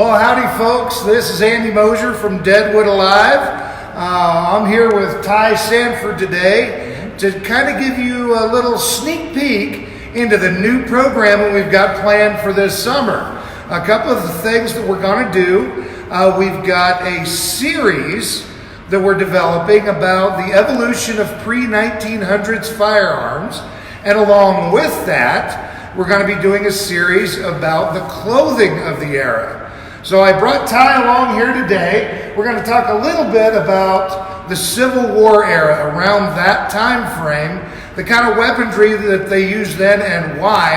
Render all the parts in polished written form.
Well, howdy folks, this is Andy Mosher from Deadwood Alive. I'm here with Ty Sanford today to kind of give you a little sneak peek into the new program that we've got planned for this summer. A couple of the things that we're going to do, we've got a series that we're developing about the evolution of pre-1900s firearms, and along with that, we're going to be doing a series about the clothing of the era. So I brought Ty along here today. We're going to talk a little bit about the Civil War era, around that time frame, the kind of weaponry that they used then and why,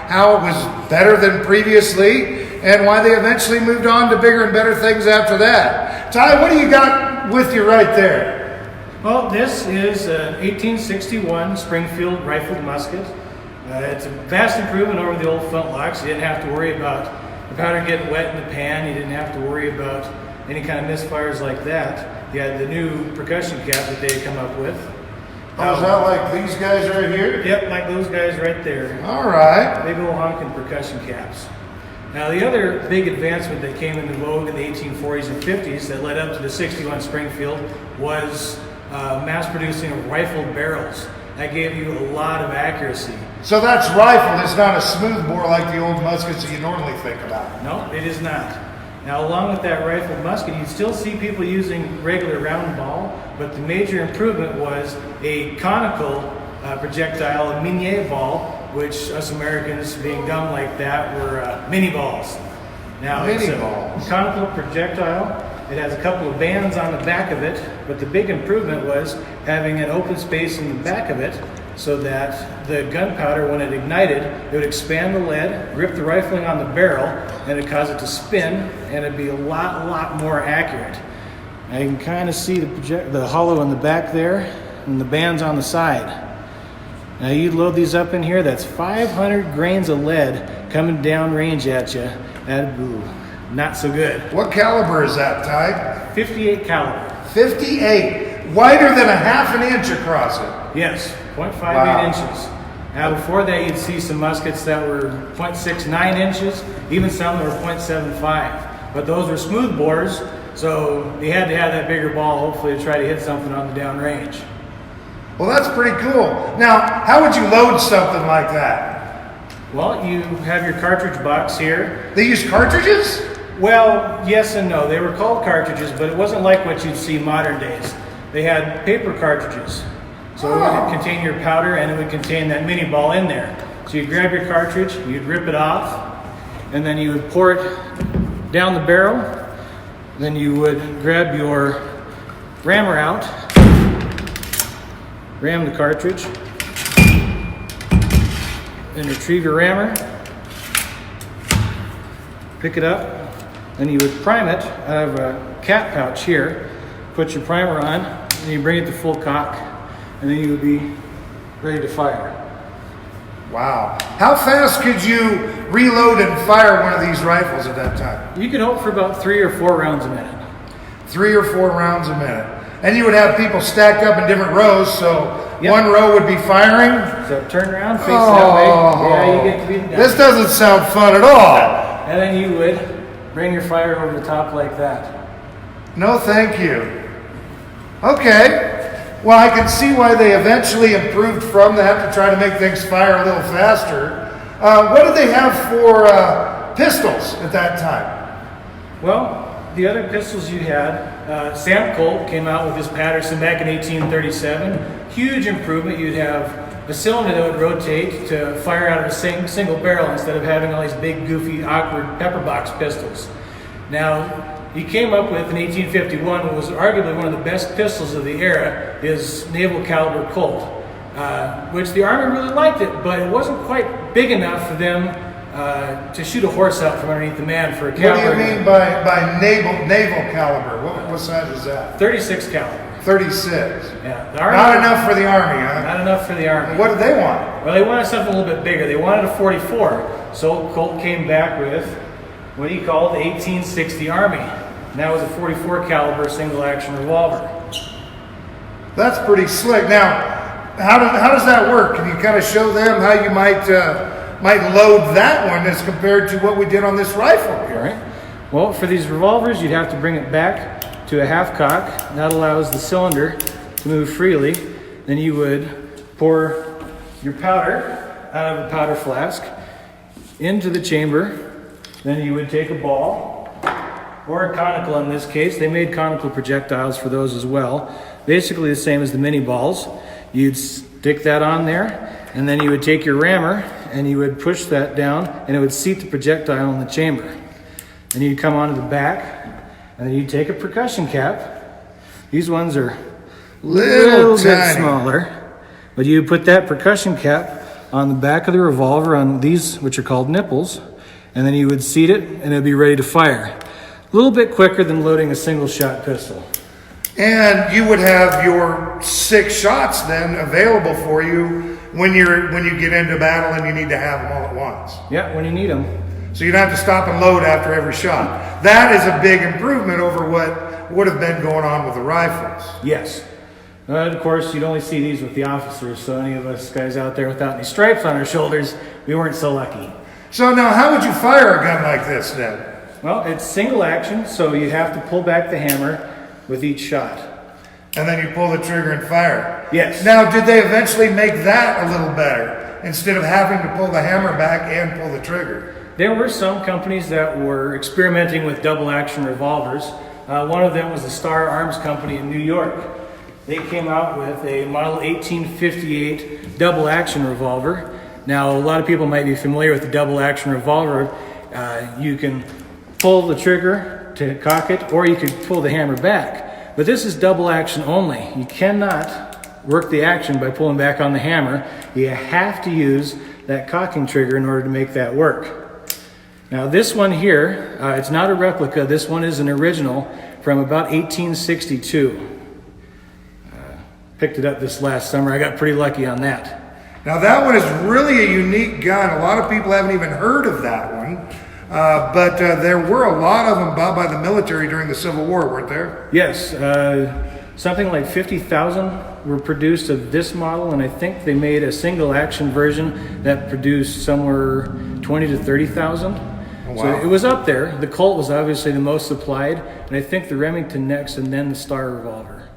how it was better than previously, and why they eventually moved on to bigger and better things after that. Ty, what do you got with you right there? Well, this is an 1861 Springfield rifled musket. It's a vast improvement over the old flintlocks. You didn't have to worry about the powder getting wet in the pan. You didn't have to worry about any kind of misfires like that. You had the new percussion cap that they had come up with. Oh, is that like these guys right here? Yep, like those guys right there. All right. Big old honking percussion caps. Now, the other big advancement that came into vogue in the 1840s and 50s that led up to the 61 Springfield was mass producing of rifled barrels. That gave you a lot of accuracy. So that's rifled. It's not a smooth bore like the old muskets that you normally think about. No, it is not. Now, along with that rifled musket, you still see people using regular round ball, but the major improvement was a conical projectile, a Minier ball, which us Americans, being dumb like that, were mini balls. Now, it's a conical projectile. It has a couple of bands on the back of it, but the big improvement was having an open space in the back of it so that the gunpowder, when it ignited, it would expand the lead, grip the rifling on the barrel, and it'd cause it to spin, and it'd be a lot more accurate. Now you can kind of see the hollow in the back there and the bands on the side. Now you load these up in here, that's 500 grains of lead coming down range at you. That'd not so good. What caliber is that, Ty? 58 caliber. 58. Wider than a half an inch across it. Yes, 0.58 inches. Now before that you'd see some muskets that were 0.69 inches, even some that were 0.75. But those were smooth bores, so you had to have that bigger ball hopefully to try to hit something on the downrange. Well, that's pretty cool. Now, how would you load something like that? Well, you have your cartridge box here. They use cartridges? Well, yes and no. They were called cartridges, but it wasn't like what you'd see modern days. They had paper cartridges. So it would contain your powder and it would contain that mini ball in there. So you'd grab your cartridge, you'd rip it off, and then you would pour it down the barrel. Then you would grab your rammer out, ram the cartridge, and retrieve your rammer, pick it up, then you would prime it out of a cap pouch here, put your primer on, and you bring it to full cock, and then you would be ready to fire. Wow. How fast could you reload and fire one of these rifles at that time? You could hope for about 3 or 4 rounds a minute. 3 or 4 rounds a minute. And you would have people stacked up in different rows, so one row would be firing. So turn around, face that way. Yeah, you get to be done. This doesn't sound fun at all. And then you would bring your fire over the top like that. No, thank you. Okay. Well, I can see why they eventually improved from that to try to make things fire a little faster. What did they have for pistols at that time? Well, the other pistols you had, Sam Colt came out with his Patterson back in 1837. Huge improvement. You'd have a cylinder that would rotate to fire out of a single barrel instead of having all these big, goofy, awkward pepper box pistols. Now, he came up with, in 1851, what was arguably one of the best pistols of the era, his naval caliber Colt, which the Army really liked it, but it wasn't quite big enough for them to shoot a horse out from underneath the man for a caliber. What do you mean by naval caliber? What size is that? 36 caliber. 36. Yeah. The Army, not enough for the Army, huh? Not enough for the Army. What did they want? Well, they wanted something a little bit bigger. They wanted a 44. So Colt came back with what he called the 1860 Army. And that was a 44 caliber single action revolver. That's pretty slick. Now, how does that work? Can you kind of show them how you might load that one as compared to what we did on this rifle here? All right. Well, for these revolvers, you'd have to bring it back to a half cock. That allows the cylinder to move freely. Then you would pour your powder out of a powder flask into the chamber. Then you would take a ball, or a conical in this case. They made conical projectiles for those as well. Basically the same as the mini balls. You'd stick that on there, and then you would take your rammer and you would push that down, and it would seat the projectile in the chamber. Then you'd come onto the back, and then you'd take a percussion cap. These ones are a little bit smaller, but you put that percussion cap on the back of the revolver on these, which are called nipples, and then you would seat it, and it'd be ready to fire. A little bit quicker than loading a single shot pistol. And you would have your 6 shots then available for you when you get into battle and you need to have them all at once. Yeah, when you need them. So you don't have to stop and load after every shot. That is a big improvement over what would have been going on with the rifles. Yes. Of course, you'd only see these with the officers, so any of us guys out there without any stripes on our shoulders, we weren't so lucky. So now how would you fire a gun like this then? Well, it's single action, so you have to pull back the hammer with each shot. And then you pull the trigger and fire. Yes. Now, did they eventually make that a little better instead of having to pull the hammer back and pull the trigger? There were some companies that were experimenting with double action revolvers. One of them was the Star Arms Company in New York. They came out with a model 1858 double action revolver. Now, a lot of people might be familiar with the double action revolver. You can pull the trigger to cock it, or you could pull the hammer back. But this is double action only. You cannot work the action by pulling back on the hammer. You have to use that cocking trigger in order to make that work. Now this one here, it's not a replica. This one is an original from about 1862. Picked it up this last summer. I got pretty lucky on that. Now that one is really a unique gun. A lot of people haven't even heard of that one. But there were a lot of them bought by the military during the Civil War, weren't there? Yes, something like 50,000 were produced of this model, and I think they made a single action version that produced somewhere 20 to 30,000. Oh, wow. So it was up there. The Colt was obviously the most supplied, and I think the Remington next, and then the Star revolver.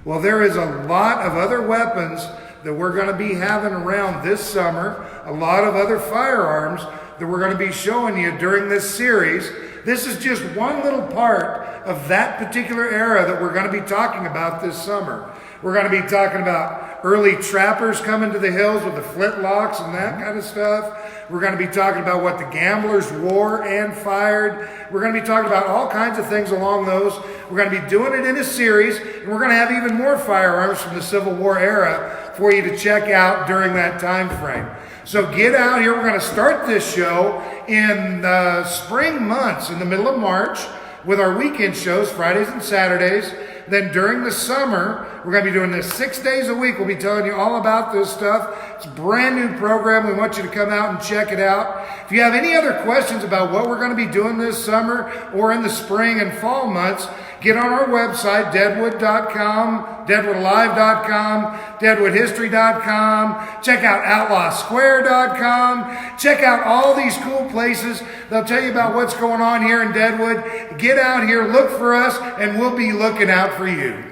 Well, there is a lot of other weapons that we're going to be having around this summer, a lot of other firearms that we're going to be showing you during this series. This is just one little part of that particular era that we're going to be talking about this summer. We're going to be talking about early trappers coming to the hills with the flintlocks and that kind of stuff. We're going to be talking about what the gamblers wore and fired. We're going to be talking about all kinds of things along those. We're going to be doing it in a series, and we're going to have even more firearms from the Civil War era for you to check out during that time frame. So get out here. We're going to start this show in the spring months, in the middle of March, with our weekend shows, Fridays and Saturdays. Then during the summer, we're going to be doing this 6 days a week. We'll be telling you all about this stuff. It's a brand new program. We want you to come out and check it out. If you have any other questions about what we're going to be doing this summer or in the spring and fall months, get on our website, deadwood.com, deadwoodalive.com, deadwoodhistory.com. Check out outlawsquare.com. Check out all these cool places. They'll tell you about what's going on here in Deadwood. Get out here, look for us, and we'll be looking out for you.